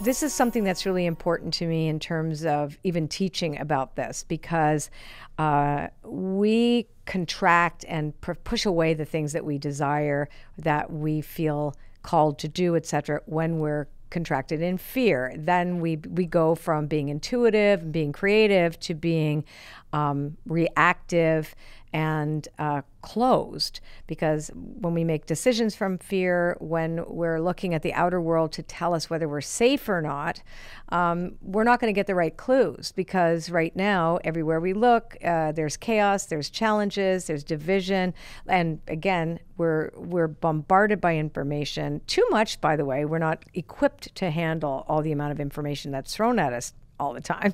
This is something that's really important to me in terms of even teaching about this, because we contract and push away the things that we desire, that we feel called to do, etc., when we're contracted in fear. Then we go from being intuitive and being creative to being reactive and closed, because when we make decisions from fear, when we're looking at the outer world to tell us whether we're safe or not, we're not going to get the right clues, because right now, everywhere we look, there's chaos, there's challenges, there's division, and again, we're bombarded by information. Too much, by the way. We're not equipped to handle all the amount of information that's thrown at us all the time.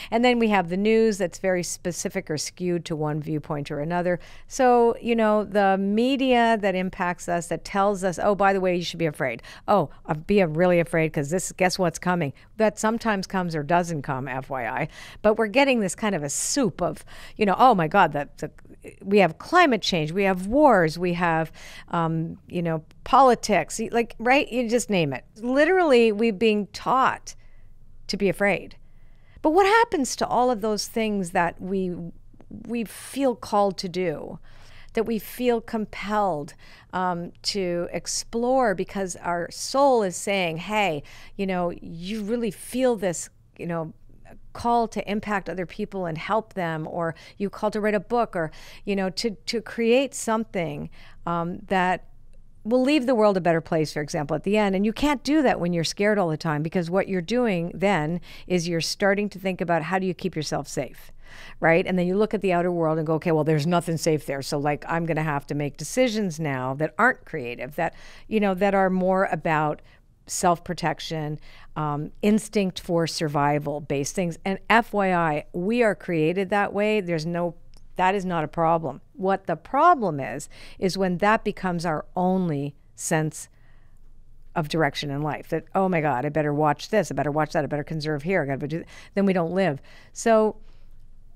And then we have the news that's very specific or skewed to one viewpoint or another. So, you know, the media that impacts us, that tells us, oh, by the way, you should be afraid. Oh, be really afraid because this, guess what's coming? That sometimes comes or doesn't come, FYI. But we're getting this kind of a soup of, you know, oh my God, we have climate change, we have wars, we have, you know, politics, like, right? You just name it. Literally, we're being taught to be afraid. But what happens to all of those things that we feel called to do, that we feel compelled to explore, because our soul is saying, hey, you know, you really feel this, you know, call to impact other people and help them, or you call to write a book, or, you know, to create something that will leave the world a better place, for example, at the end. And you can't do that when you're scared all the time, because what you're doing then is you're starting to think about, how do you keep yourself safe, right? And then you look at the outer world and go, okay, well, there's nothing safe there. So like, I'm going to have to make decisions now that aren't creative, that, you know, that are more about self-protection, instinct for survival based things. And FYI, we are created that way. That is not a problem. What the problem is when that becomes our only sense of direction in life. That, oh my God, I better watch this, I better watch that, I better conserve here, I gotta do that. Then we don't live. So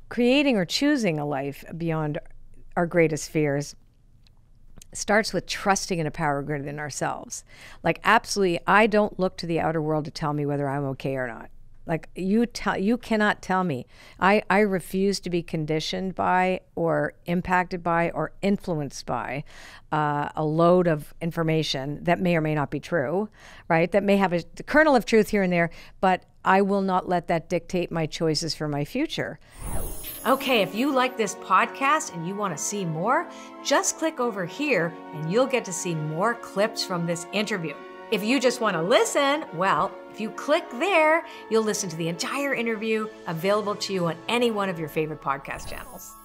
creating or choosing a life beyond our greatest fears starts with trusting in a power greater than ourselves. Like, absolutely, I don't look to the outer world to tell me whether I'm okay or not. Like, you cannot tell me. I refuse to be conditioned by or impacted by or influenced by a load of information that may or may not be true, right? That may have a kernel of truth here and there, but I will not let that dictate my choices for my future. Okay, if you like this podcast and you want to see more, just click over here and you'll get to see more clips from this interview. If you just want to listen, well, if you click there, you'll listen to the entire interview, available to you on any one of your favorite podcast channels.